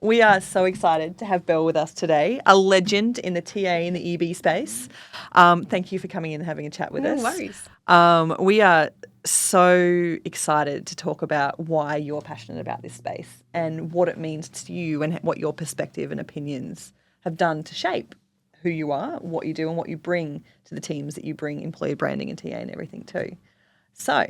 We are so excited to have Belle with us today, a legend in the TA and the EB space. Thank you for coming in and having a chat with us. No worries. We are so excited to talk about why you're passionate about this space and what it means to you and what your perspective and opinions have done to shape who you are, what you do, and what you bring to the teams that you bring, employer branding and TA and everything too. So,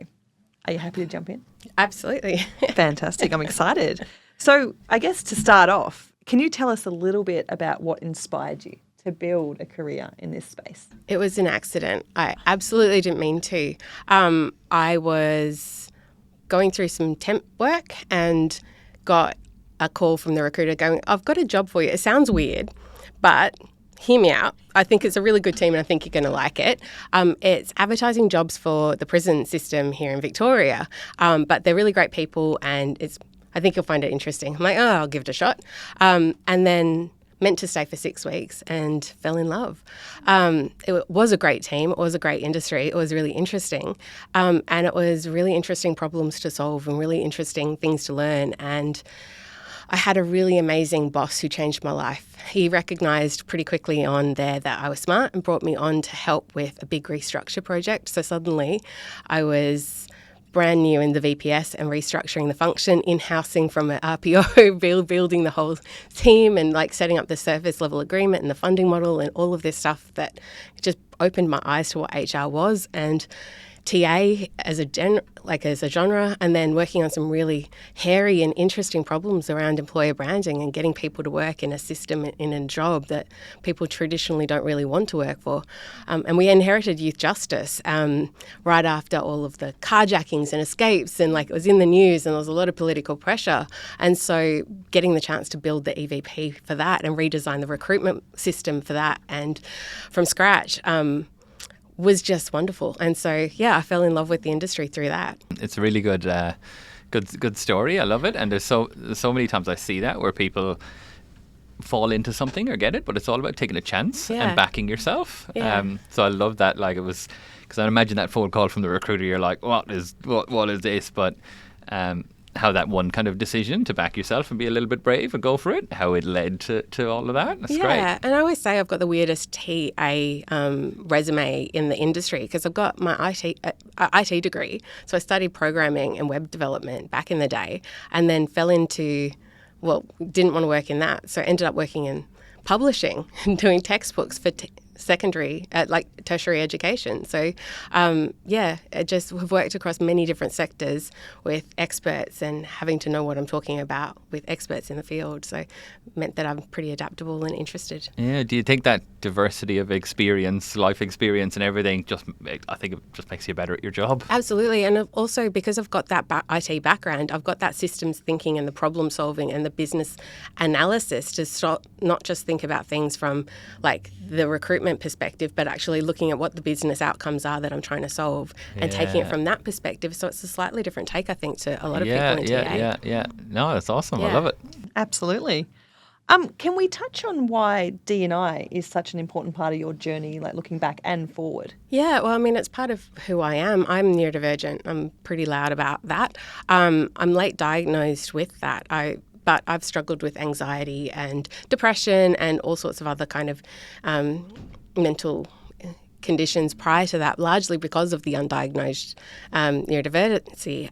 are you happy to jump in? Absolutely. Fantastic. I'm excited. So I guess to start off, can you tell us a little bit about what inspired you to build a career in this space? It was an accident. I absolutely didn't mean to. I was going through some temp work and got a call from the recruiter going, I've got a job for you. It sounds weird, but hear me out. I think it's a really good team and I think you're going to like it. It's advertising jobs for the prison system here in Victoria, but they're really great people and I think you'll find it interesting. I'm like, oh, I'll give it a shot. And then meant to stay for 6 weeks and fell in love. It was a great team. It was a great industry. It was really interesting. And it was really interesting problems to solve and really interesting things to learn. And I had a really amazing boss who changed my life. He recognised pretty quickly on there that I was smart and brought me on to help with a big restructure project. So suddenly I was brand new in the VPS and restructuring the function, in-housing from an RPO, building the whole team and like setting up the service level agreement and the funding model and all of this stuff that just opened my eyes to what HR was. And TA as a genre, and then working on some really hairy and interesting problems around employer branding and getting people to work in a system, in a job that people traditionally don't really want to work for. And we inherited youth justice right after all of the carjackings and escapes, and like it was in the news and there was a lot of political pressure. And so getting the chance to build the EVP for that and redesign the recruitment system for that and from scratch was just wonderful. And so, yeah, I fell in love with the industry through that. It's a really good story. I love it. And there's so many times I see that where people fall into something or get it, but it's all about taking a chance and backing yourself. Yeah. So I love that. Like it was, because I imagine that phone call from the recruiter, you're like, what is this? But how that one kind of decision to back yourself and be a little bit brave and go for it, how it led to all of that. That's great. Yeah, and I always say I've got the weirdest TA resume in the industry because I've got my IT degree. So I studied programming and web development back in the day and then fell into, didn't want to work in that. So I ended up working in publishing and doing textbooks for secondary, tertiary education. So, I just have worked across many different sectors with experts and having to know what I'm talking about with experts in the field. So, meant that I'm pretty adaptable and interested. Yeah. Do you think that diversity of experience, life experience, and everything, I think it just makes you better at your job? Absolutely, and also because I've got that IT background, I've got that systems thinking and the problem solving and the business analysis to not just think about things from like the recruitment perspective, but actually looking at what the business outcomes are that I'm trying to solve and taking it from that perspective. So it's a slightly different take, I think, to a lot of people in TA. Yeah. No, that's awesome. I love it. Absolutely. Can we touch on why D&I is such an important part of your journey, like looking back and forward? Yeah, well, I mean, it's part of who I am. I'm neurodivergent. I'm pretty loud about that. I'm late diagnosed with that. But I've struggled with anxiety and depression and all sorts of other kind of mental conditions prior to that, largely because of the undiagnosed neurodivergency.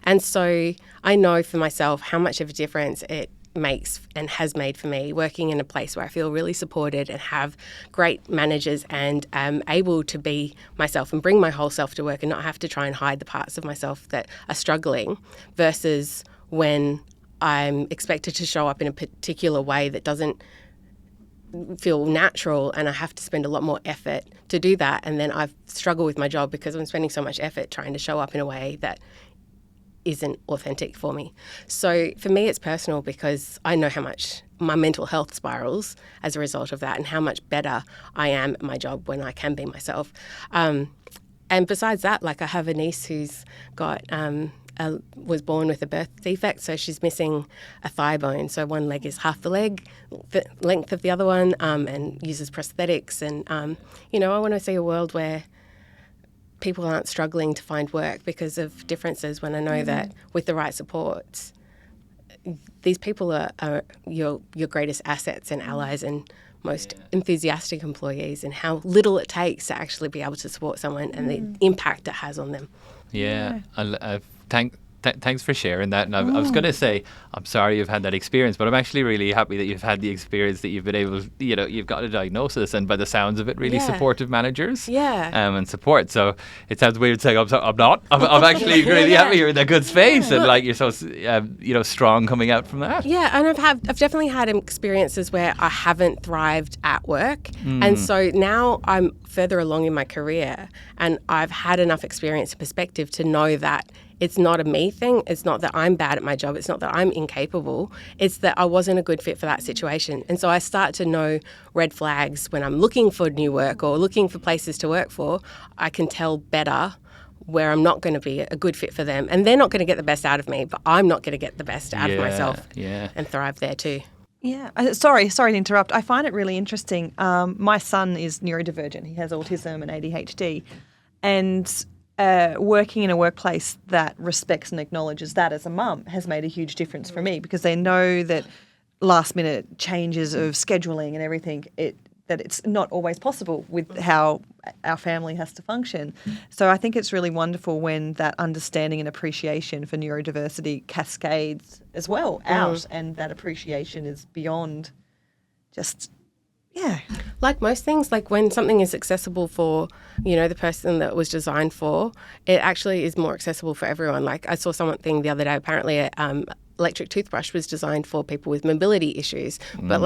And so I know for myself how much of a difference it makes and has made for me working in a place where I feel really supported and have great managers and am able to be myself and bring my whole self to work and not have to try and hide the parts of myself that are struggling versus when I'm expected to show up in a particular way that doesn't feel natural and I have to spend a lot more effort to do that. And then I've struggled with my job because I'm spending so much effort trying to show up in a way that isn't authentic for me. So for me, it's personal because I know how much my mental health spirals as a result of that and how much better I am at my job when I can be myself. And besides that, like I have a niece who's got was born with a birth defect, so she's missing a thigh bone. So one leg is half the leg, the length of the other one, and uses prosthetics. And, I want to see a world where people aren't struggling to find work because of differences when I know that with the right supports, these people are your greatest assets and allies and most enthusiastic employees, and how little it takes to actually be able to support someone and the impact it has on them. Yeah. Thanks for sharing that. And I was going to say, I'm sorry you've had that experience, but I'm actually really happy that you've had the experience, that you've been able, you've got a diagnosis, and by the sounds of it, really supportive managers. And support. So it sounds weird saying I'm not. I'm actually really happy you're in a good space, and like you're so strong coming out from that. Yeah, and I've definitely had experiences where I haven't thrived at work, and so now I'm further along in my career, and I've had enough experience and perspective to know that it's not a me thing. It's not that I'm bad at my job. It's not that I'm incapable. It's that I wasn't a good fit for that situation. And so I start to know red flags when I'm looking for new work or looking for places to work for. I can tell better where I'm not going to be a good fit for them. And they're not going to get the best out of me, but I'm not going to get the best out of myself and thrive there too. Yeah. Sorry to interrupt. I find it really interesting. My son is neurodivergent. He has autism and ADHD. And working in a workplace that respects and acknowledges that as a mum has made a huge difference for me, because they know that last minute changes of scheduling and everything, that it's not always possible with how our family has to function. So I think it's really wonderful when that understanding and appreciation for neurodiversity cascades as well out, and that appreciation is beyond just... Yeah. Like most things, like when something is accessible for, the person that was designed for, it actually is more accessible for everyone. Like I saw something the other day, apparently an electric toothbrush was designed for people with mobility issues. But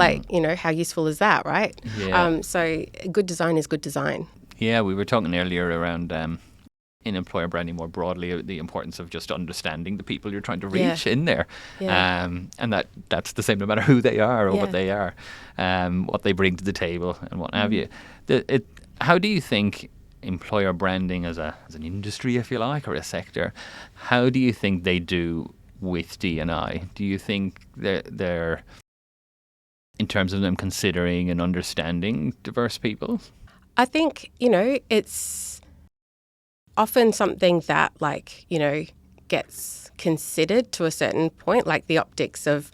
how useful is that, right? Yeah. So good design is good design. Yeah, we were talking earlier around in employer branding more broadly, the importance of just understanding the people you're trying to reach in there. And that's the same no matter who they are or what they are, what they bring to the table and what have you. How do you think employer branding as an industry, if you like, or a sector, how do you think they do with D&I? Do you think they're in terms of them considering and understanding diverse people? I think, it's often something that gets considered to a certain point, like the optics of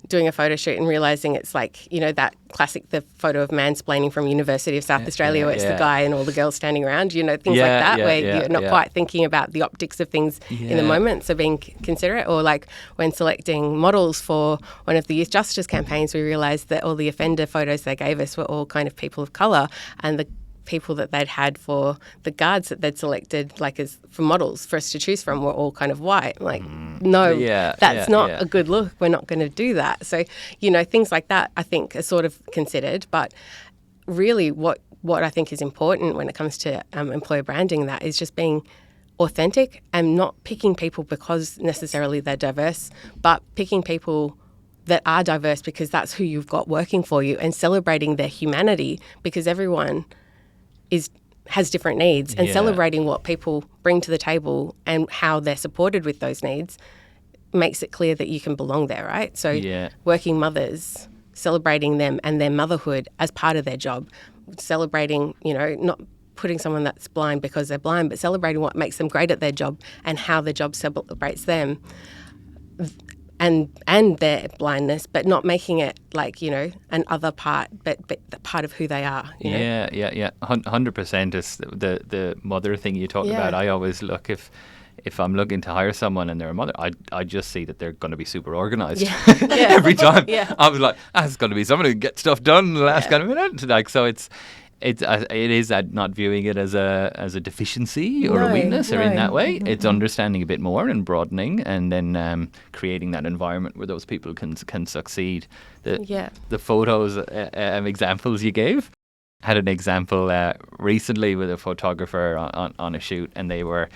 doing a photo shoot and realising it's that classic, the photo of mansplaining from University of South Australia where it's the guy and all the girls standing around, things like that, where you're not quite thinking about the optics of things in the moment, so being considerate. Or like when selecting models for one of the youth justice campaigns, we realised that all the offender photos they gave us were all kind of people of colour, and the people that they'd had for the guards that they'd selected as for models for us to choose from were all kind of white. That's not a good look. We're not going to do that. So, things like that I think are sort of considered. But really what I think is important when it comes to employer branding, that is just being authentic and not picking people because necessarily they're diverse, but picking people that are diverse because that's who you've got working for you, and celebrating their humanity because everyone has different needs, and celebrating what people bring to the table and how they're supported with those needs makes it clear that you can belong there, right? So working mothers, celebrating them and their motherhood as part of their job, celebrating, not putting someone that's blind because they're blind, but celebrating what makes them great at their job and how the job celebrates them and their blindness, but not making it an other part, but the part of who they are. Yeah. 100% is the mother thing you talked about. I always look, if I'm looking to hire someone and they're a mother, I just see that they're going to be super organised every time. I was like, that's going to be someone who can get stuff done in the last kind of minute. So it is that not viewing it as a deficiency or a weakness or in that way. It's understanding a bit more and broadening, and then creating that environment where those people can succeed. The photos examples you gave. Had an example recently with a photographer on a shoot, and they were,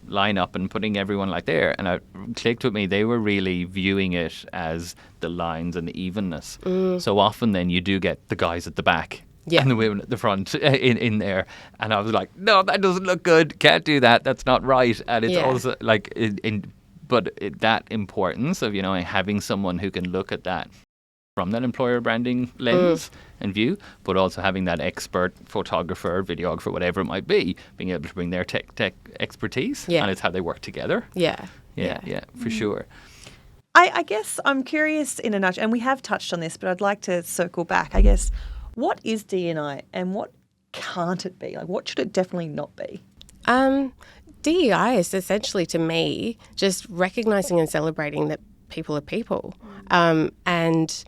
line up and putting everyone there, and it clicked with me. They were really viewing it as the lines and the evenness. So often then you do get the guys at the back. And the women at the front in there. And I was like, no, that doesn't look good. Can't do that. That's not right. And it's also that importance of, having someone who can look at that from that employer branding lens and view, but also having that expert photographer, videographer, whatever it might be, being able to bring their tech expertise. And it's how they work together. Yeah, for sure. I guess I'm curious in a nutshell, and we have touched on this, but I'd like to circle back. I guess, what is D&I and what can't it be? Like, what should it definitely not be? DEI is essentially, to me, just recognising and celebrating that people are people, and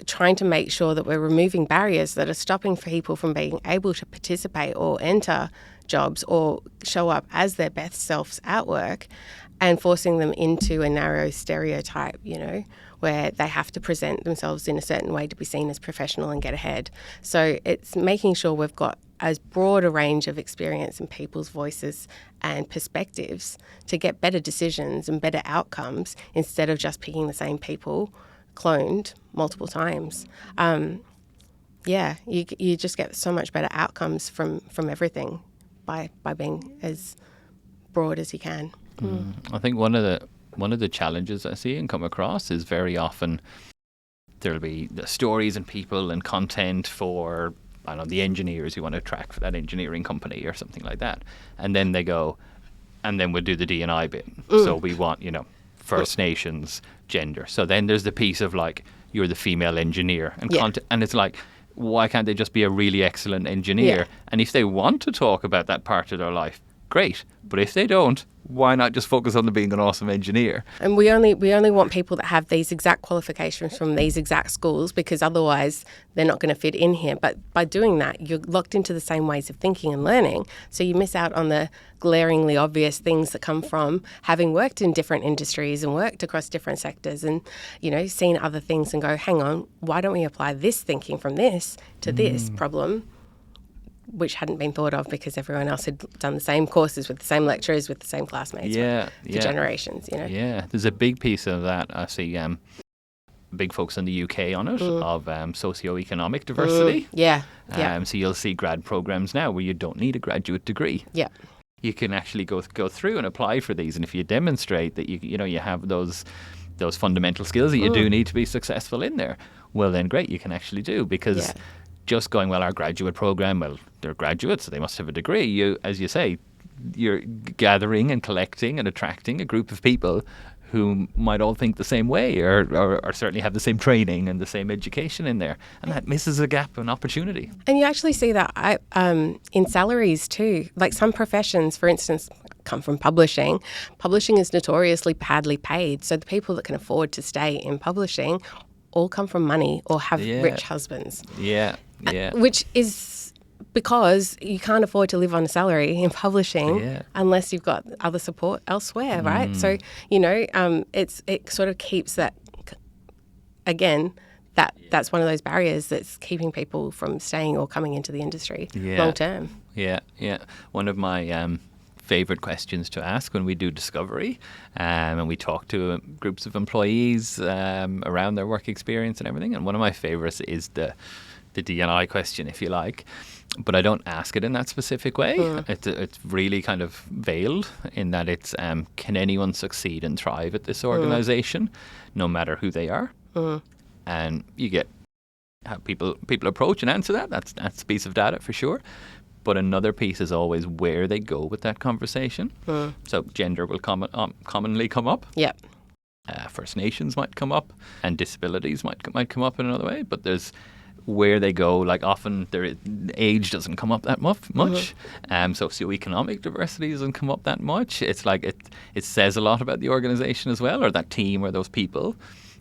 trying to make sure that we're removing barriers that are stopping people from being able to participate or enter jobs or show up as their best selves at work, and forcing them into a narrow stereotype, where they have to present themselves in a certain way to be seen as professional and get ahead. So it's making sure we've got as broad a range of experience in people's voices and perspectives to get better decisions and better outcomes, instead of just picking the same people cloned multiple times. You just get so much better outcomes from everything by being as broad as you can. I think one of the challenges I see and come across is very often there'll be the stories and people and content for, I don't know, the engineers you want to attract for that engineering company or something like that, and then they go, and then we'll do the D&I bit. So we want, First Nations, gender. So then there's the piece of like, you're the female engineer and content, and it's like, why can't they just be a really excellent engineer? Yeah. And if they want to talk about that part of their life, great. But if they don't, why not just focus on being an awesome engineer? And we only want people that have these exact qualifications from these exact schools, because otherwise they're not going to fit in here. But by doing that, you're locked into the same ways of thinking and learning. So you miss out on the glaringly obvious things that come from having worked in different industries and worked across different sectors and, seen other things and go, hang on, why don't we apply this thinking from this to this problem, which hadn't been thought of because everyone else had done the same courses with the same lecturers with the same classmates for generations, Yeah, there's a big piece of that. I see big focus in the UK on it, of socio-economic diversity. So you'll see grad programs now where you don't need a graduate degree. Yeah. You can actually go through and apply for these, and if you demonstrate that you have those fundamental skills that you do need to be successful in there, well then great, you can actually do, because just going, well, our graduate program, well, they're graduates, so they must have a degree. You, as you say, you're gathering and collecting and attracting a group of people who might all think the same way or certainly have the same training and the same education in there. And that misses a gap and opportunity. And you actually see that in salaries too. Like some professions, for instance, come from publishing. Publishing is notoriously badly paid. So the people that can afford to stay in publishing all come from money or have rich husbands. Yeah. Which is because you can't afford to live on a salary in publishing unless you've got other support elsewhere, right? So, it sort of keeps that, again, that's one of those barriers that's keeping people from staying or coming into the industry long term. Yeah. One of my favourite questions to ask when we do discovery and we talk to groups of employees around their work experience and everything, and one of my favourites is the D&I question, if you like, but I don't ask it in that specific way. It's really kind of veiled in that it's can anyone succeed and thrive at this organisation, no matter who they are? And you get how people approach and answer that. That's a piece of data for sure. But another piece is always where they go with that conversation. So gender will commonly come up. Yep. First Nations might come up, and disabilities might come up in another way. But there's where they go. Like often, age doesn't come up that much. Socioeconomic diversity doesn't come up that much. It's like it says a lot about the organisation as well, or that team, or those people.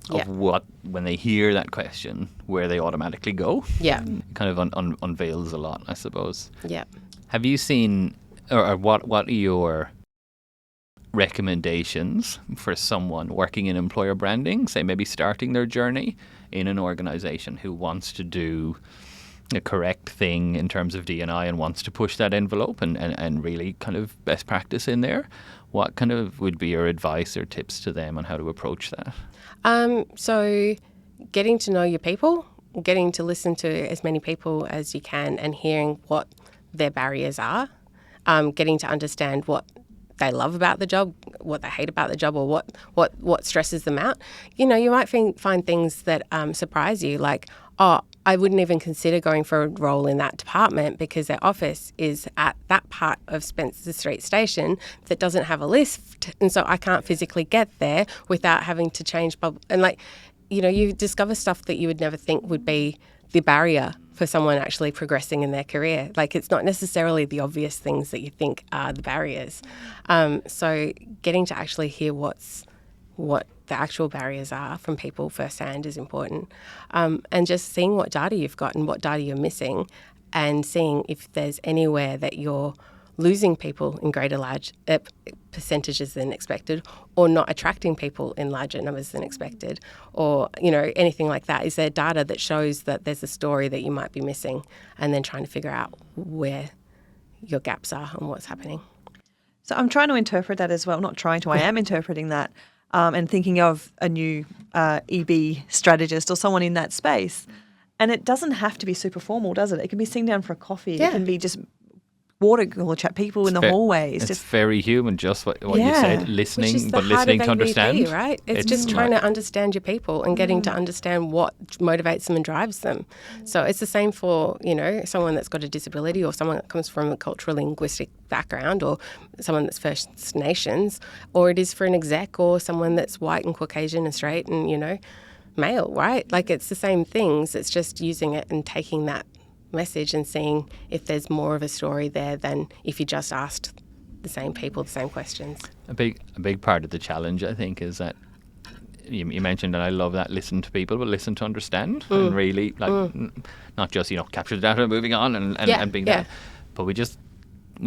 Of what, when they hear that question, where they automatically go. Yeah. Kind of unveils a lot, I suppose. Yeah. Have you seen, or what are your recommendations for someone working in employer branding, say maybe starting their journey in an organisation who wants to do a correct thing in terms of D&I and wants to push that envelope and really kind of best practice in there? What kind of would be your advice or tips to them on how to approach that? So getting to know your people, getting to listen to as many people as you can and hearing what their barriers are, getting to understand what they love about the job, what they hate about the job, or what stresses them out. You might find things that surprise you, like, I wouldn't even consider going for a role in that department because their office is at that part of Spencer Street Station that doesn't have a lift. And so I can't physically get there without having to change. And like, you know, you discover stuff that you would never think would be the barrier for someone actually progressing in their career. Like, it's not necessarily the obvious things that you think are the barriers. So getting to actually hear what the actual barriers are from people firsthand is important. And just seeing what data you've got and what data you're missing, and seeing if there's anywhere that you're losing people in large percentages than expected, or not attracting people in larger numbers than expected, or, you know, anything like that. Is there data that shows that there's a story that you might be missing, and then trying to figure out where your gaps are and what's happening? So I'm trying to interpret that as well. Not trying to, I am interpreting that, and thinking of a new EB strategist or someone in that space. And it doesn't have to be super formal, does it? It can be sitting down for a coffee. Yeah. It can be just water cooler chat, people in the hallways. It's just very human, just what you said, listening, Which is but the heart listening of to AVP, understand. right? It's just trying to understand your people and getting to understand what motivates them and drives them. So it's the same for, you know, someone that's got a disability, or someone that comes from a cultural linguistic background, or someone that's First Nations, or it is for an exec, or someone that's white and Caucasian and straight and, you know, male, right? Like, it's the same things. It's just using it and taking that message and seeing if there's more of a story there than if you just asked the same people the same questions. A big part of the challenge, I think, is that you mentioned, and I love that, listen to people, but listen to understand, and really, like, not just, you know, capture the data, moving on, and being that. But we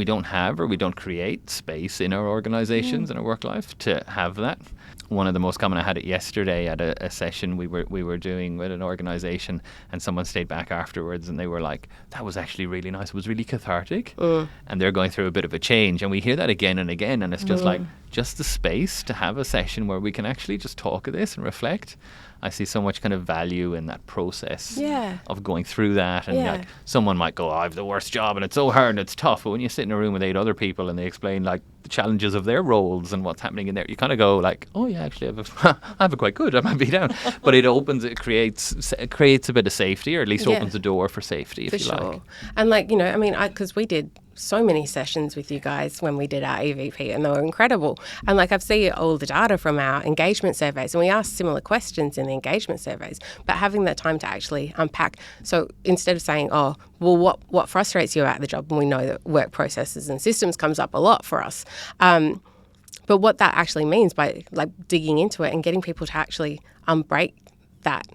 don't have, or we don't create space in our organisations, in our work life, to have that. One of the most common, I had it yesterday at a session we were doing with an organisation, and someone stayed back afterwards and they were like, that was actually really nice, it was really cathartic. And they're going through a bit of a change, and we hear that again and again, and it's just like, just the space to have a session where we can actually just talk of this and reflect. I see so much kind of value in that process of going through that. And like, someone might go, I have the worst job and it's so hard and it's tough. But when you sit in a room with 8 other people and they explain like the challenges of their roles and what's happening in there, you kind of go like, oh yeah, actually I have it quite good. I might be down. But it creates a bit of safety, or at least opens the door for safety, if you like. And like, you know, I mean, because we did so many sessions with you guys when we did our EVP, and they were incredible. And like, I've seen all the data from our engagement surveys, and we asked similar questions in the engagement surveys, but having that time to actually unpack. So instead of saying, oh, well, what frustrates you about the job? And we know that work processes and systems comes up a lot for us. But what that actually means by like digging into it and getting people to actually unbreak that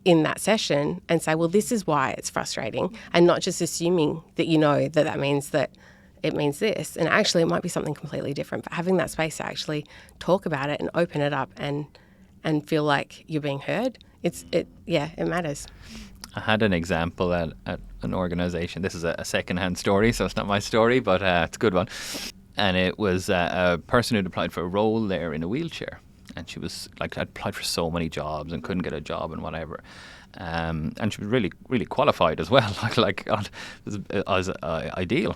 in that session and say, well, this is why it's frustrating, and not just assuming that you know that means that it means this, and actually it might be something completely different. But having that space to actually talk about it and open it up and feel like you're being heard, it matters. I had an example at an organisation. This is a second-hand story, so it's not my story, but it's a good one. And it was a person who'd applied for a role there in a wheelchair. And she was like, I'd applied for so many jobs and couldn't get a job and whatever. And she was really, really qualified as well. It was ideal.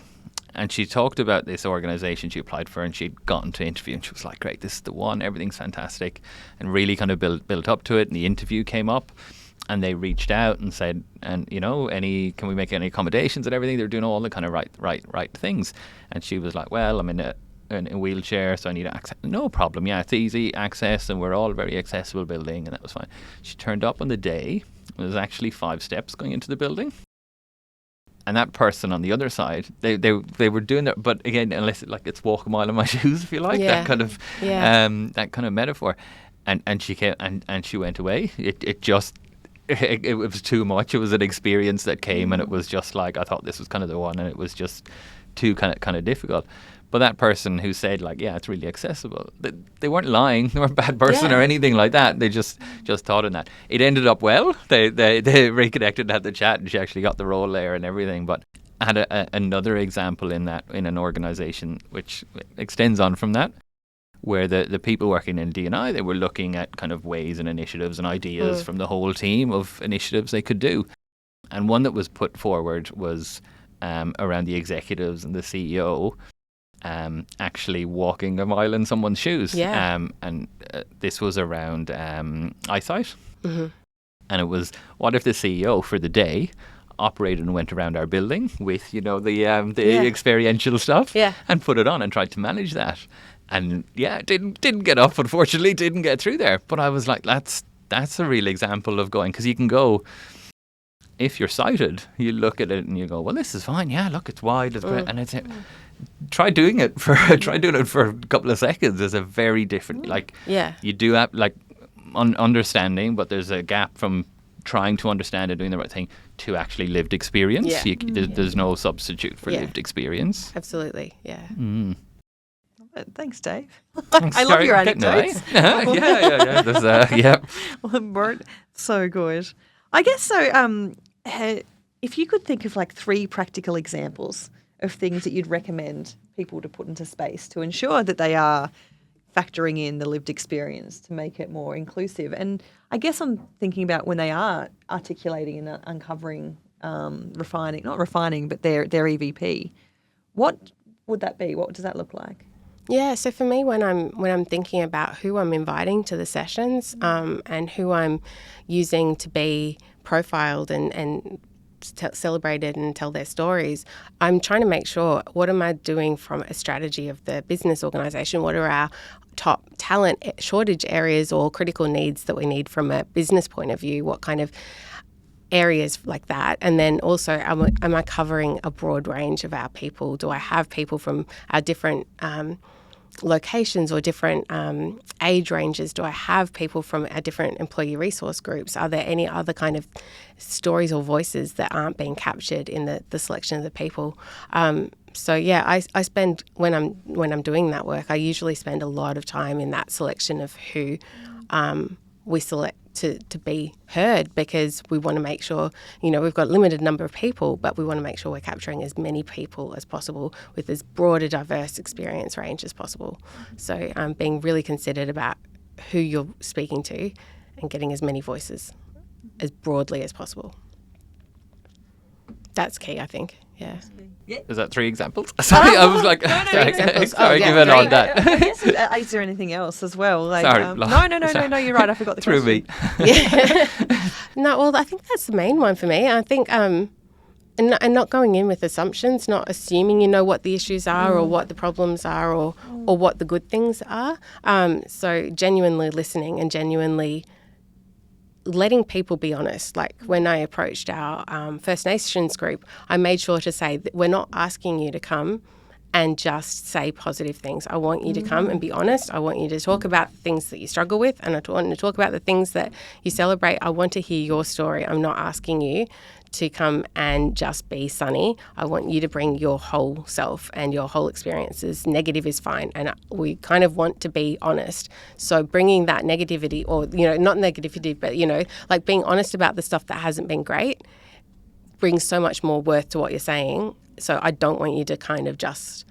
And she talked about this organisation she applied for, and she'd gotten to interview, and she was like, great, this is the one, everything's fantastic. And really kind of built up to it. And the interview came up, and they reached out and said, and you know, can we make any accommodations and everything? They're doing all the kind of right things. And she was like, well, I'm in a wheelchair, so I need access. No problem, yeah, it's easy access, and we're all a very accessible building, and that was fine. She turned up on the day. There was actually 5 steps going into the building, and that person on the other side, they were doing that, but again, unless it's walk a mile in my shoes, if you like, that kind of metaphor. And she came and she went away. It was too much. It was an experience that came, and it was just like, I thought this was kind of the one, and it was just too kind of difficult. But that person who said like, yeah, it's really accessible, they weren't lying. They weren't a bad person or anything like that. They just thought in that. It ended up well. They reconnected, had the chat, and she actually got the role there and everything. But I had another example in an organisation which extends on from that, where the people working in D&I, they were looking at kind of ways and initiatives and ideas from the whole team of initiatives they could do. And one that was put forward was around the executives and the CEO actually walking a mile in someone's shoes. And this was around eyesight. And it was, what if the CEO for the day operated and went around our building with, the experiential stuff and put it on and tried to manage that. And didn't get up, unfortunately, didn't get through there. But I was like, that's a real example of going, because you can go, if you're sighted, you look at it and you go, well, this is fine. Yeah, look, it's wide. It's great. And it's try doing it for a couple of seconds is a very different, you do have understanding, but there's a gap from trying to understand and doing the right thing to actually lived experience. There's no substitute for lived experience. Absolutely, yeah. Thanks, Dave. I love your anecdotes. Yeah. So good. I guess so. If you could think of 3 practical examples of things that you'd recommend people to put into space to ensure that they are factoring in the lived experience to make it more inclusive. And I guess I'm thinking about when they are articulating and uncovering, not refining, but their EVP. What would that be? What does that look like? Yeah, so for me, when I'm thinking about who I'm inviting to the sessions and who I'm using to be profiled and celebrated and tell their stories, I'm trying to make sure, what am I doing from a strategy of the business organisation? What are our top talent shortage areas or critical needs that we need from a business point of view? What kind of areas like that? And then also, am I covering a broad range of our people? Do I have people from our different locations or different age ranges? Do I have people from our different employee resource groups? Are there any other kind of stories or voices that aren't being captured in the selection of the people? I spend, when I'm doing that work, I usually spend a lot of time in that selection of who we select to be heard, because we want to make sure, we've got a limited number of people, but we want to make sure we're capturing as many people as possible with as broad a diverse experience range as possible. So being really considered about who you're speaking to and getting as many voices as broadly as possible. That's key, I think. Yeah. Is that 3 examples? Sorry, I was like, no. 3 examples. Sorry, give it on that. Yes, is there anything else as well? Sorry. No, you're right. I forgot the Through question. me. Yeah. No, well, I think that's the main one for me. I think, and not going in with assumptions, not assuming you know what the issues are or what the problems are or what the good things are. So genuinely listening and genuinely letting people be honest. Like when I approached our First Nations group, I made sure to say that we're not asking you to come and just say positive things. I want you to come and be honest. I want you to talk about the things that you struggle with, and I want to talk about the things that you celebrate. I want to hear your story. I'm not asking you to come and just be sunny. I want you to bring your whole self and your whole experiences. Negative is fine, and we kind of want to be honest. So bringing that negativity, or not negativity, but like being honest about the stuff that hasn't been great, brings so much more worth to what you're saying. So I don't want you to kind of just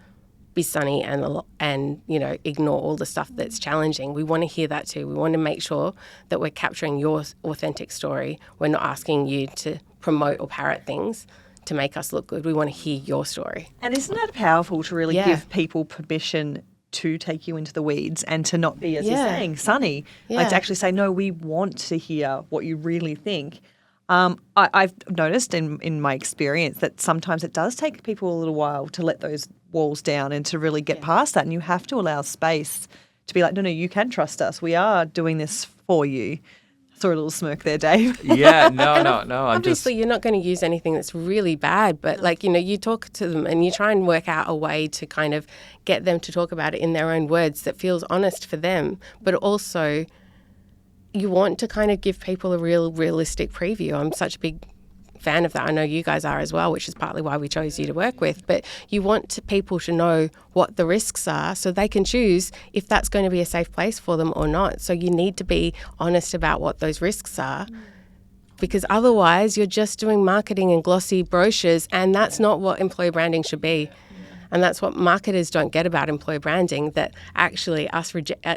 be sunny and ignore all the stuff that's challenging. We want to hear that too. We want to make sure that we're capturing your authentic story. We're not asking you to promote or parrot things to make us look good. We want to hear your story. And isn't that powerful to really give people permission to take you into the weeds and to not be, as you're saying, sunny? Like to actually say, no, we want to hear what you really think. I've noticed in my experience that sometimes it does take people a little while to let those walls down and to really get past that. And you have to allow space to be like, no, you can trust us. We are doing this for you. Saw a little smirk there, Dave. Yeah, no. Obviously, you're not going to use anything that's really bad, but you talk to them and you try and work out a way to kind of get them to talk about it in their own words that feels honest for them, but also you want to kind of give people a realistic preview. I'm such a big fan of that. I know you guys are as well, which is partly why we chose you to work with. But you want people to know what the risks are so they can choose if that's going to be a safe place for them or not. So you need to be honest about what those risks are, because otherwise you're just doing marketing and glossy brochures, and that's not what employer branding should be. And that's what marketers don't get about employer branding, that actually us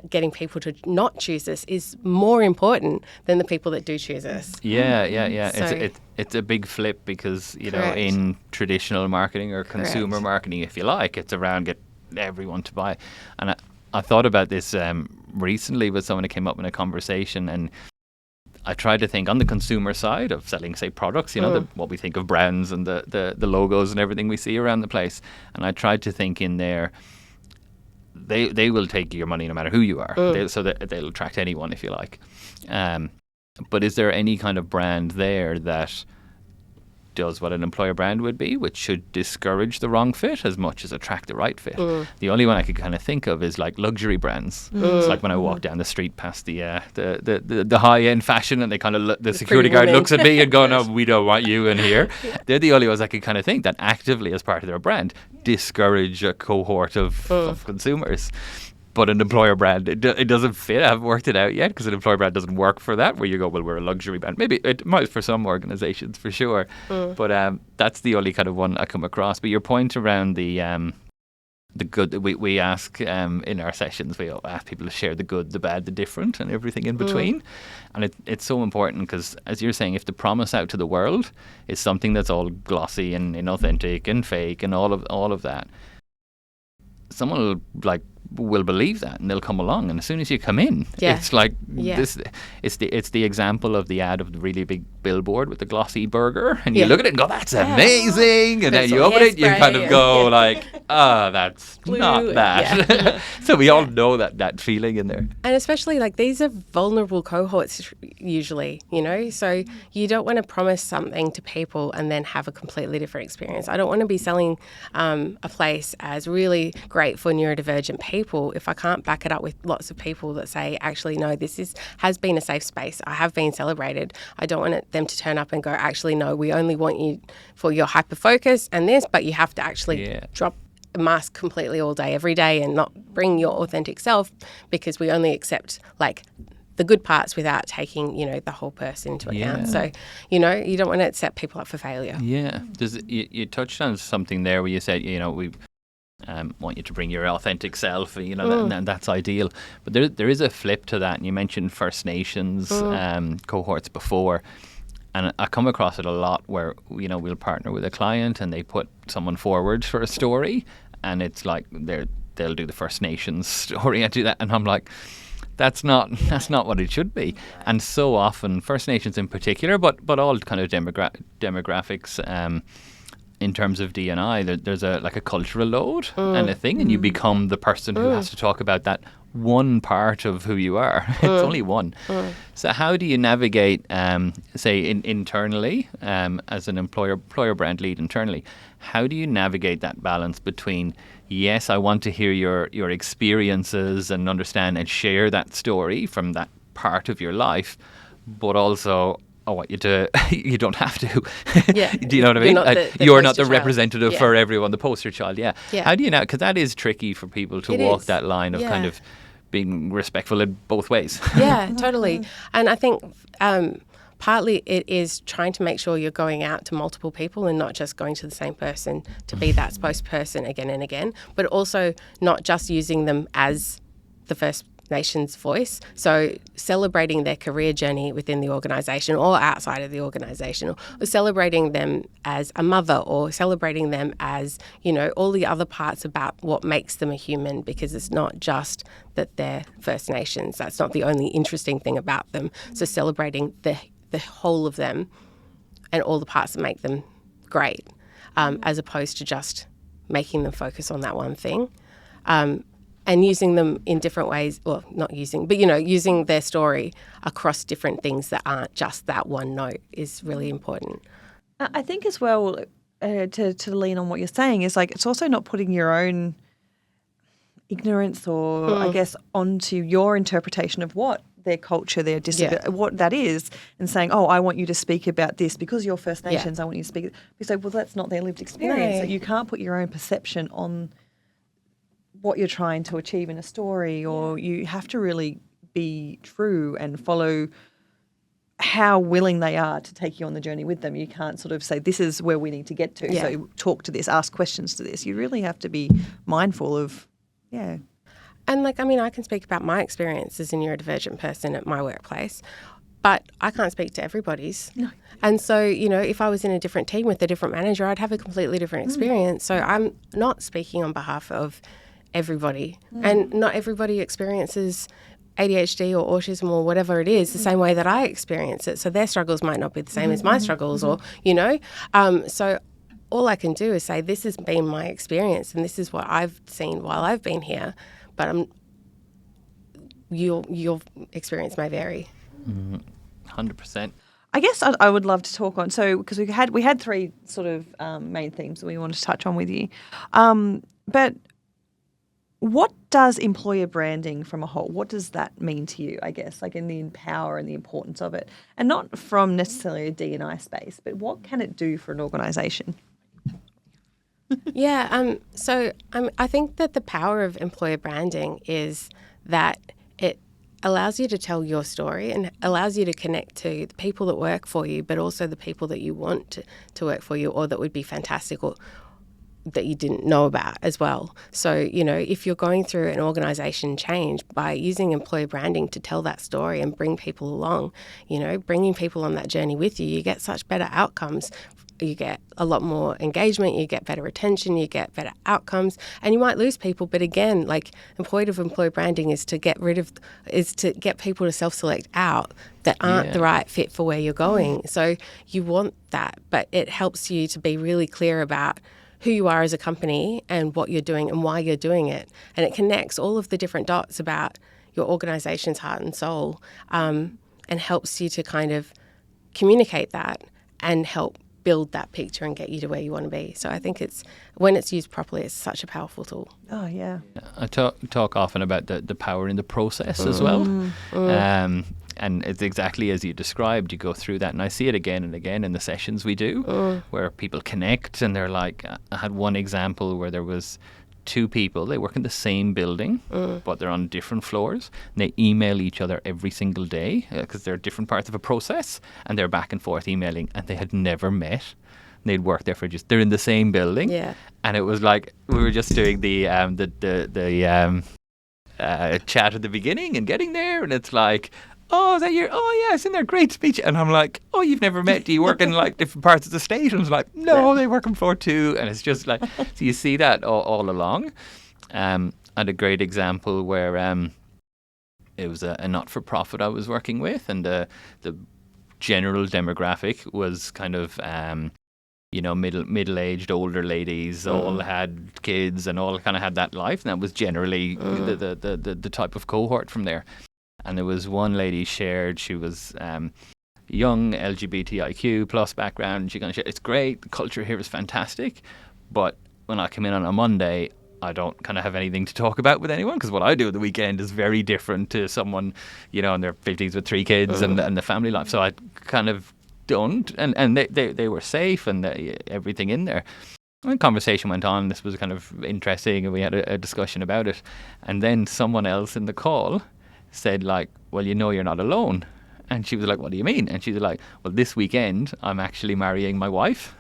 getting people to not choose us is more important than the people that do choose us. Yeah. So, it's a big flip because, Correct. in traditional marketing or consumer marketing, if you like, it's around get everyone to buy. And I thought about this recently with someone who came up in a conversation, and I try to think on the consumer side of selling, say, products, what we think of brands and the logos and everything we see around the place. And I tried to think in there, they will take your money no matter who you are. So that they'll attract anyone, if you like. But is there any kind of brand there that does what an employer brand would be, which should discourage the wrong fit as much as attract the right fit? The only one I could kind of think of is like luxury brands. It's like when I walk down the street past the high end fashion, and they kind of the security guard looks at me and go, "No, we don't want you in here." They're the only ones I could kind of think that actively, as part of their brand, discourage a cohort of consumers. But an employer brand, it doesn't fit. I haven't worked it out yet, because an employer brand doesn't work for that, where you go, well, we're a luxury brand. Maybe it might for some organisations, for sure. But that's the only kind of one I come across. But your point around the good, we ask in our sessions, we ask people to share the good, the bad, the different, and everything in between. And it's so important, because, as you're saying, if the promise out to the world is something that's all glossy and inauthentic and fake and all of that, someone will believe that, and they'll come along. And as soon as you come in, it's like this. It's the example of the ad of the really big billboard with the glossy burger, and you look at it and go, "That's amazing!" And then you open it, you kind of go like, that's Blue, not that." So we all know that feeling in there. And especially these are vulnerable cohorts usually, so you don't want to promise something to people and then have a completely different experience. I don't want to be selling a place as really great for neurodivergent people if I can't back it up with lots of people that say, actually, no, this has been a safe space. I have been celebrated. I don't want them to turn up and go, actually, no, we only want you for your hyper focus and this, but you have to actually drop a mask completely all day, every day, and not bring your authentic self, because we only accept the good parts without taking, the whole person into account. So, you don't want to set people up for failure. Yeah. You touched on something there where you said, we want you to bring your authentic self, and that's ideal. But there is a flip to that, and you mentioned First Nations cohorts before, and I come across it a lot where we'll partner with a client and they put someone forward for a story, and it's like they'll do the First Nations story and do that, and I'm like, that's not what it should be. And so often First Nations in particular, but all kind of demographics. In terms of D&I, there's a cultural load and a thing, and you become the person who has to talk about that one part of who you are. It's only one. So how do you navigate, say, internally, as an employer brand lead internally, how do you navigate that balance between, yes, I want to hear your experiences and understand and share that story from that part of your life, but also I want you to, you don't have to. Do you know what I mean? You're not the representative for everyone, the poster child. How do you now, because that is tricky for people to walk that line of kind of being respectful in both ways. Yeah, totally. And I think partly it is trying to make sure you're going out to multiple people and not just going to the same person to be that spokesperson again and again, but also not just using them as the First Nations voice. So celebrating their career journey within the organisation or outside of the organisation, or celebrating them as a mother, or celebrating them as, all the other parts about what makes them a human, because it's not just that they're First Nations. That's not the only interesting thing about them. So celebrating the whole of them and all the parts that make them great, as opposed to just making them focus on that one thing. And using them in different ways, well, not using, but, using their story across different things that aren't just that one note is really important. I think as well, to lean on what you're saying, is it's also not putting your own ignorance or, I guess, onto your interpretation of what their culture, their disability, what that is, and saying, oh, I want you to speak about this because you're First Nations, I want you to speak. Because, well, that's not their lived experience. No. So you can't put your own perception on what you're trying to achieve in a story, or you have to really be true and follow how willing they are to take you on the journey with them. You can't sort of say, this is where we need to get to, so talk to this, ask questions to this. You really have to be mindful of, And I can speak about my experience as a neurodivergent person at my workplace, but I can't speak to everybody's. No. And so, if I was in a different team with a different manager, I'd have a completely different experience. So I'm not speaking on behalf of everybody, and not everybody experiences ADHD or autism or whatever it is the same way that I experience it. So their struggles might not be the same as my struggles or, So all I can do is say, this has been my experience and this is what I've seen while I've been here. But your experience may vary. 100%. I guess I would love to talk on, so because we had three sort of main themes that we wanted to touch on with you, but what does employer branding from a whole, what does that mean to you, I guess, like in the power and the importance of it, and not from necessarily a D&I space, but what can it do for an organisation? I think that the power of employer branding is that it allows you to tell your story and allows you to connect to the people that work for you, but also the people that you want to work for you or that would be fantastic or that you didn't know about as well. So, if you're going through an organisation change, by using employer branding to tell that story and bring people along, bringing people on that journey with you, you get such better outcomes. You get a lot more engagement, you get better retention, you get better outcomes, and you might lose people. But again, like the point of employer branding is to get people to self-select out that aren't the right fit for where you're going. So you want that, but it helps you to be really clear about who you are as a company and what you're doing and why you're doing it. And it connects all of the different dots about your organisation's heart and soul, and helps you to kind of communicate that and help build that picture and get you to where you want to be. So I think when it's used properly, it's such a powerful tool. Oh, yeah. I talk often about the power in the process as well. And it's exactly as you described. You go through that, and I see it again and again in the sessions we do, where people connect, and they're like, I had one example where there was two people, they work in the same building, but they're on different floors, and they email each other every single day because they're different parts of a process, and they're back and forth emailing, and they had never met. They'd worked there they're in the same building, and it was like we were just doing the chat at the beginning and getting there, and it's like, oh, is that your? Oh, yeah, it's in there. Great speech. And I'm like, oh, you've never met? Do you work in like different parts of the state? And it's like, no, they work in floor 2. And it's just like, so you see that all along. I had a great example where it was a not-for-profit I was working with, and the general demographic was kind of middle-aged older ladies, all had kids and all kind of had that life, and that was generally the type of cohort from there. And there was one lady shared, she was young, LGBTIQ plus background, and she kind of shared, it's great, the culture here is fantastic, but when I come in on a Monday, I don't kind of have anything to talk about with anyone, because what I do at the weekend is very different to someone, in their 50s with 3 kids and the family life. So I kind of don't, and they were safe and everything in there. And the conversation went on, this was kind of interesting, and we had a discussion about it. And then someone else in the call said, like, well, you're not alone. And she was like, what do you mean? And she was like, well, this weekend I'm actually marrying my wife.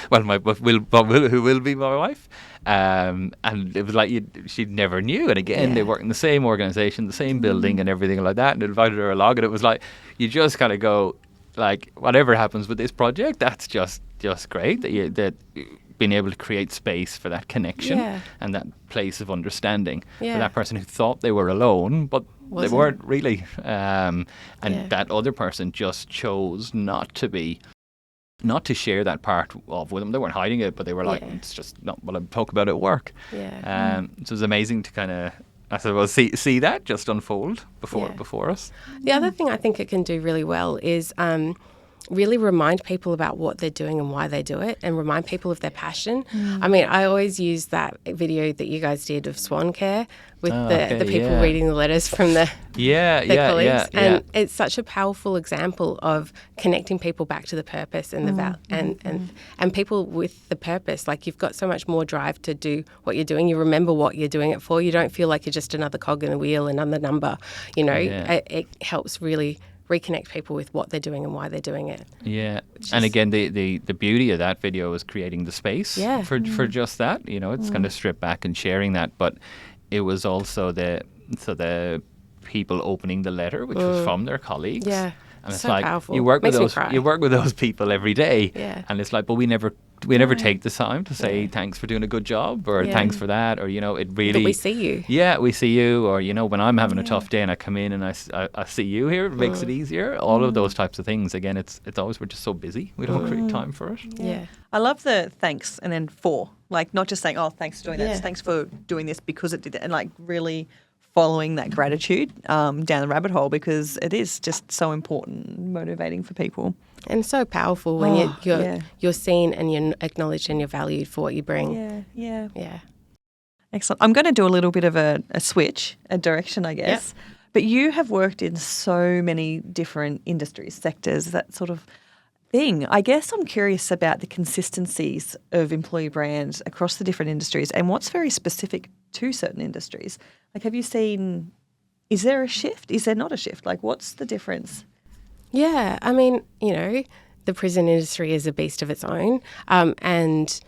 Well, who will be my wife. And it was like she never knew. And again, they work in the same organisation, the same building and everything like that, and invited her along. And it was like, you just kind of go, like, whatever happens with this project, that's just great that being able to create space for that connection and that place of understanding for that person who thought they were alone, but they weren't really. And that other person just chose not to share that part of with them. They weren't hiding it, but they were like, it's just not what I talk about at work. So it was amazing to kind of, I suppose, see that just unfold before us. The other thing I think it can do really well is really remind people about what they're doing and why they do it, and remind people of their passion. I mean, I always use that video that you guys did of Swan Care with the people reading the letters from their colleagues. And it's such a powerful example of connecting people back to the purpose and the and people with the purpose. Like, you've got so much more drive to do what you're doing. You remember what you're doing it for. You don't feel like you're just another cog in the wheel, another number. It helps really reconnect people with what they're doing and why they're doing it. And again, the beauty of that video is creating the space for just that. It's kind of stripped back and sharing that, but it was also the people opening the letter, which was from their colleagues. And it's so like, powerful. you work with those people every day, and it's like, but we never take the time to say thanks for doing a good job, or thanks for that, or it really That we see you. Yeah, we see you, or when I'm having a tough day and I come in and I see you here, it makes it easier. All of those types of things. Again, it's always, we're just so busy, we don't create time for it. Yeah. I love the thanks and then for, like, not just saying, oh, thanks for doing that, Yeah. just thanks for doing this because it did that, and like really following that gratitude down the rabbit hole, because it is just so important and motivating for people. And so powerful when yeah. you're seen and you're acknowledged and you're valued for what you bring. Yeah. Yeah. Excellent. I'm going to do a little bit of a switch, a direction, I guess. Yep. But you have worked in so many different industries, sectors, that sort of thing. I guess I'm curious about the consistencies of employee brands across the different industries and what's very specific to certain industries. Like, have you seen, is there a shift? Is there not a shift? Like, what's the difference? Yeah. I mean, the prison industry is a beast of its own. And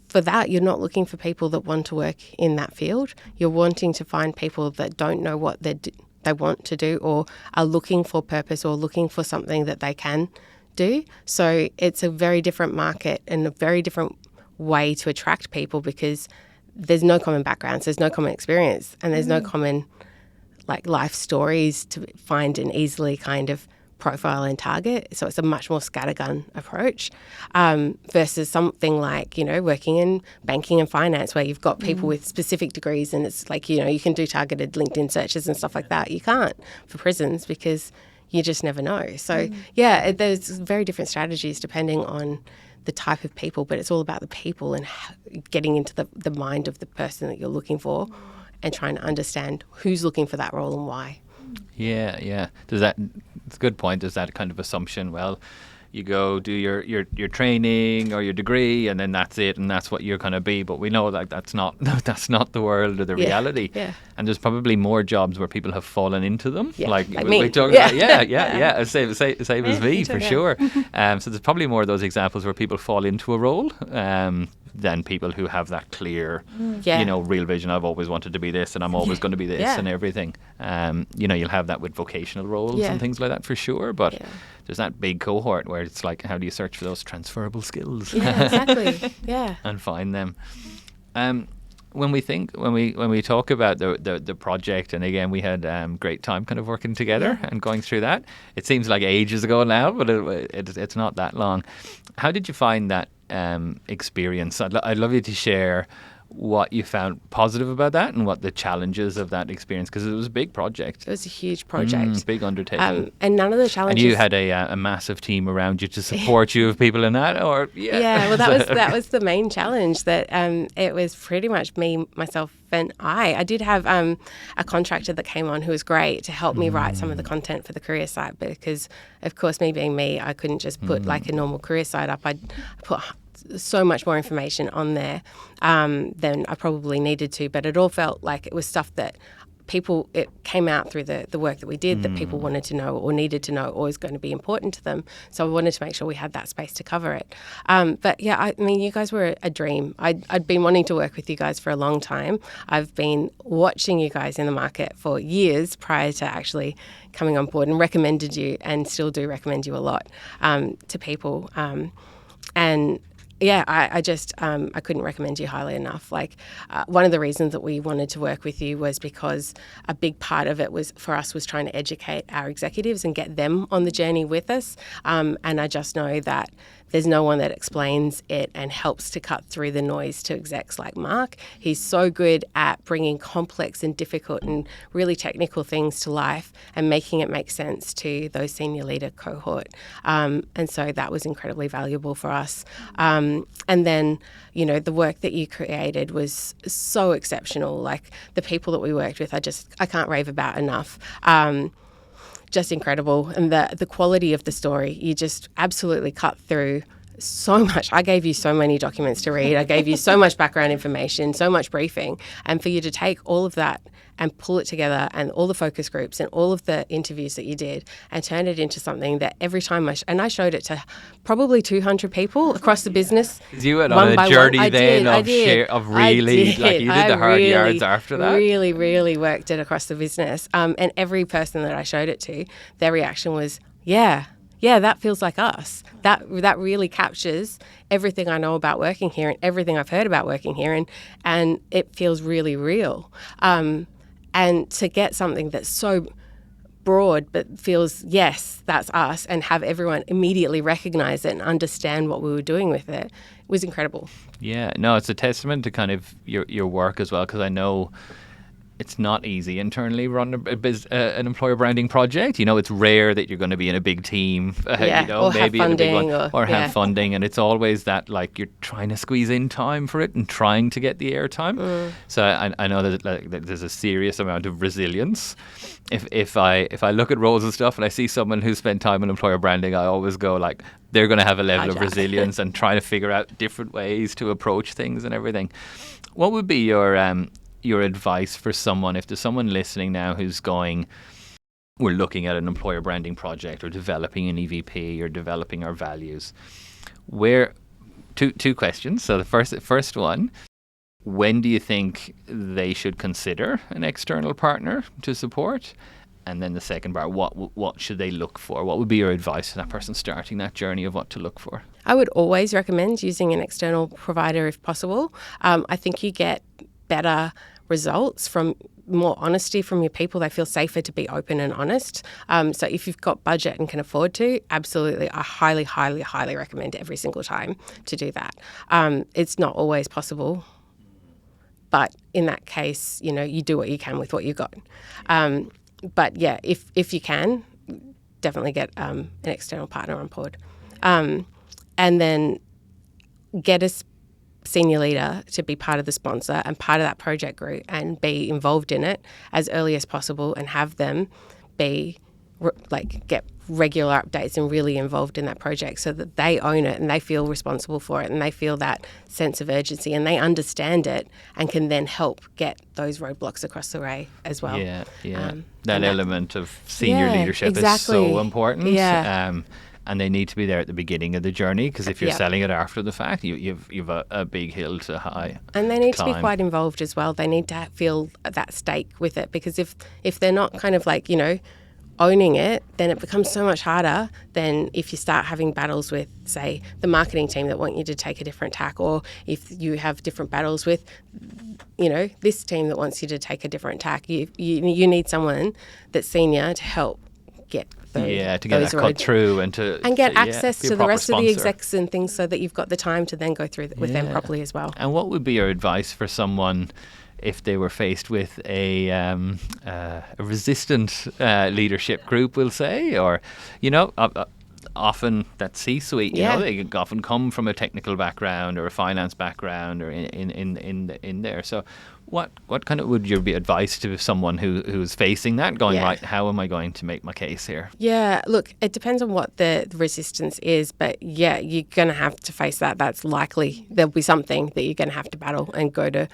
for that, you're not looking for people that want to work in that field. You're wanting to find people that don't know what they want to do, or are looking for purpose, or looking for something that they can do. So it's a very different market and a very different way to attract people, because there's no common backgrounds, there's no common experience, and there's no common life stories to find and easily kind of profile and target. So it's a much more scattergun approach versus something like, working in banking and finance, where you've got people with specific degrees, and it's like, you can do targeted LinkedIn searches and stuff like that. You can't for prisons, because you just never know. So there's very different strategies depending on the type of people, but it's all about the people and getting into the mind of the person that you're looking for, and trying to understand who's looking for that role and why. Yeah. It's a good point. There's that kind of assumption, well, you go do your training or your degree, and then that's it, and that's what you're going to be. But we know that that's not the world or the reality. Yeah. And there's probably more jobs where people have fallen into them. Yeah. Like me. we talk about, same as me, for sure. So there's probably more of those examples where people fall into a role than people who have that clear, real vision. I've always wanted to be this, and I'm always going to be this, and everything. You'll have that with vocational roles and things like that for sure. But there's that big cohort where it's like, how do you search for those transferable skills? Yeah, exactly. Yeah. And find them. When we talk about the project, and again, we had great time kind of working together and going through that. It seems like ages ago now, but it's not that long. How did you find that experience? I'd love you to share what you found positive about that and what the challenges of that experience, because it was a big project. It was a huge project. Big undertaking. And none of the challenges... And you had a massive team around you to support you, of people in that, or... Yeah, well, that was the main challenge, that it was pretty much me, myself, and I did have a contractor that came on who was great to help me write some of the content for the career site, because, of course, me being me, I couldn't just put like a normal career site up. I put so much more information on there than I probably needed to, but it all felt like it was stuff that it came out through the work that we did, that people wanted to know or needed to know or was going to be important to them. So I wanted to make sure we had that space to cover it. But yeah, I mean, you guys were a dream. I'd been wanting to work with you guys for a long time. I've been watching you guys in the market for years prior to actually coming on board, and recommended you, and still do recommend you a lot to people. And yeah, I just I couldn't recommend you highly enough. Like one of the reasons that we wanted to work with you was because a big part of it was for us was trying to educate our executives and get them on the journey with us. And I just know that there's no one that explains it and helps to cut through the noise to execs like Mark. He's so good at bringing complex and difficult and really technical things to life and making it make sense to those senior leader cohort. And so that was incredibly valuable for us. And then, you know, the work that you created was so exceptional. Like the people that we worked with, I can't rave about enough. Just incredible. And the quality of the story, you just absolutely cut through so much. I gave you so many documents to read. I gave you so much background information, so much briefing. And for you to take all of that and pull it together, and all the focus groups and all of the interviews that you did, and turn it into something that every time I showed it to probably 200 people across the business. You went on a journey then of really, like you did the hard yards after that. Really worked it across the business. And every person that I showed it to, their reaction was, yeah, yeah, that feels like us. That really captures everything I know about working here and everything I've heard about working here, and it feels really real. And to get something that's so broad but feels, yes, that's us, and have everyone immediately recognize it and understand what we were doing with it was incredible. Yeah, no, it's a testament to kind of your work as well, because I know it's not easy internally run an employer branding project. You know, it's rare that you're going to be in a big team, Yeah, you know, or maybe have in a big funding one, or have funding, and it's always that like you're trying to squeeze in time for it and trying to get the airtime. So I know that there's a serious amount of resilience. If I look at roles and stuff and I see someone who spent time in employer branding, I always go like, they're going to have a level of resilience and try to figure out different ways to approach things and everything. What would be your advice for someone, if there's someone listening now who's going, we're looking at an employer branding project or developing an EVP or developing our values? Two questions. So the first one, when do you think they should consider an external partner to support? And then the second part, what should they look for? What would be your advice to that person starting that journey of what to look for? I would always recommend using an external provider if possible. I think you get better results from more honesty from your people. They feel safer to be open and honest. So if you've got budget and can afford to, absolutely, I highly, highly, highly recommend every single time to do that. It's not always possible, but in that case, you know, you do what you can with what you got. But yeah, if you can, definitely get an external partner on board. And then get a senior leader to be part of the sponsor and part of that project group and be involved in it as early as possible, and have them get regular updates and really involved in that project so that they own it and they feel responsible for it and they feel that sense of urgency and they understand it and can then help get those roadblocks across the way as well. Yeah. That element of senior leadership is so important. Yeah. And they need to be there at the beginning of the journey, because if you're selling it after the fact, you've a big hill to high. And they need to be quite involved as well. They need to feel that stake with it, because if they're not kind of like, you know, owning it, then it becomes so much harder than if you start having battles with, say, the marketing team that want you to take a different tack, or if you have different battles with, you know, this team that wants you to take a different tack. You need someone that's senior to help get to get that cut through and get access to the rest of the execs and things, so that you've got the time to then go through with them properly as well. And what would be your advice for someone if they were faced with a resistant leadership group, we'll say, or, you know, often that C-suite, you know, they often come from a technical background or a finance background or in there. So what kind of would your be advice to someone who's facing that, going, right, how am I going to make my case here? Yeah, look, it depends on what the resistance is, but yeah, you're going to have to face that. That's likely. There'll be something that you're going to have to battle and go to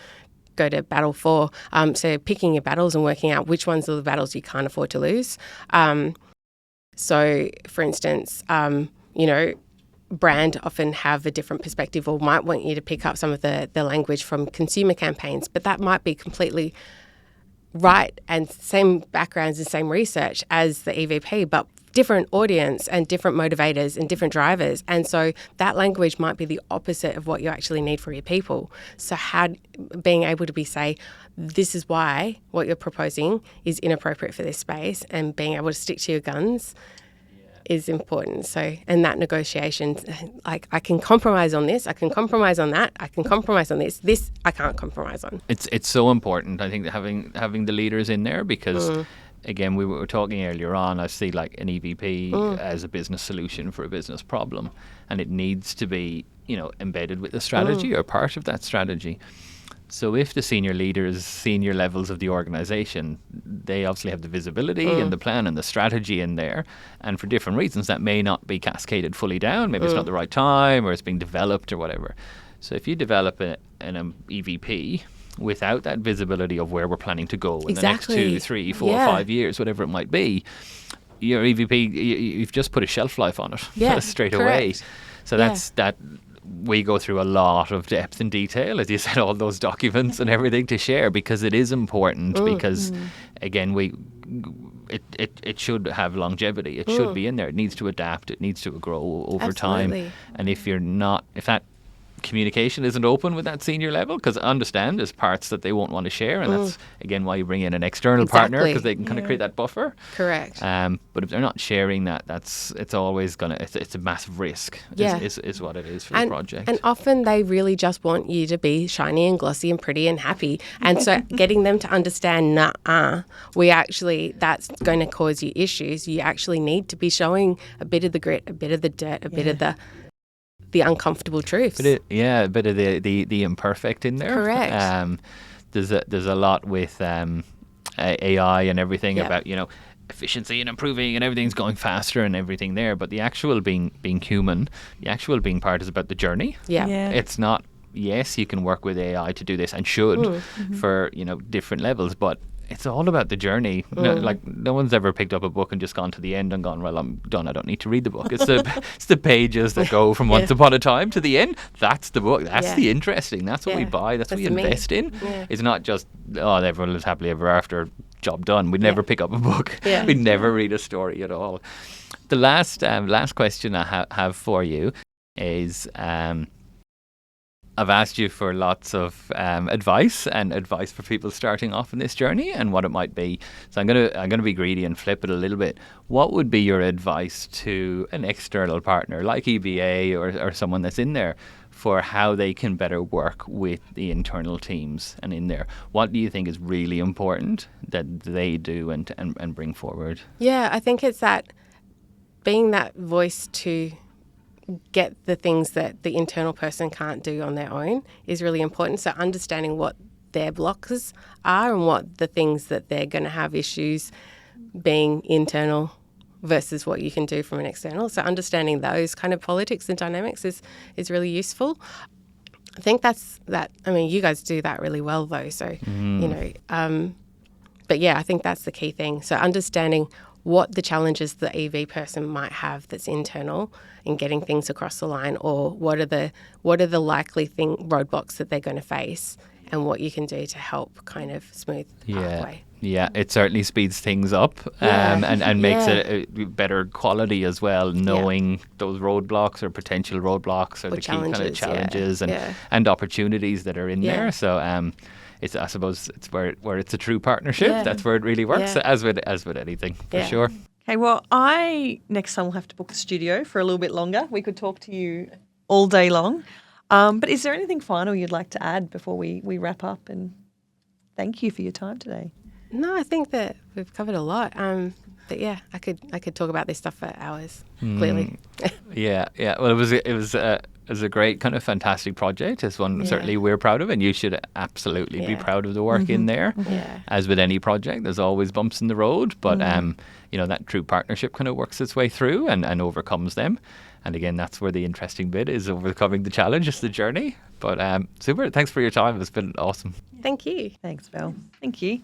battle for. So picking your battles and working out which ones are the battles you can't afford to lose. So, for instance, you know, brand often have a different perspective, or might want you to pick up some of the language from consumer campaigns, but that might be completely right and same backgrounds and same research as the EVP, but different audience and different motivators and different drivers. And so that language might be the opposite of what you actually need for your people. So being able to say, this is why what you're proposing is inappropriate for this space, and being able to stick to your guns is important. So, and that negotiation, like, I can compromise on this, I can compromise on that, I can compromise on this I can't compromise on. It's so important, I think, that having the leaders in there, because again, we were talking earlier on, I see like an EVP as a business solution for a business problem, and it needs to be, you know, embedded with the strategy or part of that strategy. So if the senior leaders, senior levels of the organisation, they obviously have the visibility and the plan and the strategy in there, and for different reasons that may not be cascaded fully down. Maybe it's not the right time, or it's being developed or whatever. So if you develop an EVP without that visibility of where we're planning to go in the next 2, 3, 4, 5 years, whatever it might be, your EVP, you've just put a shelf life on it straight away. So that's that. We go through a lot of depth and detail, as you said, all those documents and everything to share, because it is important. Because again, it should have longevity. It should be in there. It needs to adapt. It needs to grow over Absolutely. time. And if that communication isn't open with that senior level, because I understand there's parts that they won't want to share, and that's again why you bring in an external partner, Exactly. because they can kind of create that buffer. Correct. But if they're not sharing that, it's always gonna it's a massive risk. Yeah. Is what it is for the project. And often they really just want you to be shiny and glossy and pretty and happy. And so getting them to understand, that's going to cause you issues. You actually need to be showing a bit of the grit, a bit of the dirt, a bit of the uncomfortable truths. A bit of the imperfect in there. Correct. There's a lot with AI and everything Yep. about efficiency and improving and everything's going faster and everything there. But the actual being human, the actual being part is about the journey. Yeah. It's not. Yes, you can work with AI to do this and should for different levels, but it's all about the journey. No one's ever picked up a book and just gone to the end and gone, well, I'm done. I don't need to read the book. It's the pages that go from once upon a time to the end. That's the book. That's the interesting. That's what we buy. That's what we invest in. Yeah. It's not just, everyone lives happily ever after, job done. We'd never pick up a book. Yeah. We'd never read a story at all. The last question I have for you is, I've asked you for lots of advice for people starting off in this journey and what it might be. So I'm gonna be greedy and flip it a little bit. What would be your advice to an external partner like EBA or someone that's in there for how they can better work with the internal teams and in there? What do you think is really important that they do and bring forward? Yeah, I think it's that being that voice to get the things that the internal person can't do on their own is really important. So understanding what their blocks are and what the things that they're going to have issues being internal versus what you can do from an external. So understanding those kind of politics and dynamics is really useful. I think you guys do that really well though. So, but yeah, I think that's the key thing. So understanding what the challenges the EV person might have that's internal in getting things across the line, or what are the likely roadblocks that they're going to face, and what you can do to help kind of smooth the pathway. Yeah, it certainly speeds things up and makes it a better quality as well, knowing those roadblocks or potential roadblocks or the key kind of challenges and opportunities that are in there. So I suppose it's where it's a true partnership. Yeah. That's where it really works, as with anything, for sure. Okay, well, next time we'll have to book a studio for a little bit longer. We could talk to you all day long. But is there anything final you'd like to add before we wrap up? And thank you for your time today. No, I think that we've covered a lot. But yeah, I could talk about this stuff for hours. Clearly. Yeah. Well, it was a great kind of fantastic project. It's one certainly we're proud of, and you should absolutely be proud of the work in there. Yeah. As with any project, there's always bumps in the road, but that true partnership kind of works its way through and overcomes them. And again, that's where the interesting bit is, overcoming the challenge. It's the journey. But super. Thanks for your time. It's been awesome. Thank you. Thanks, Belle. Thank you.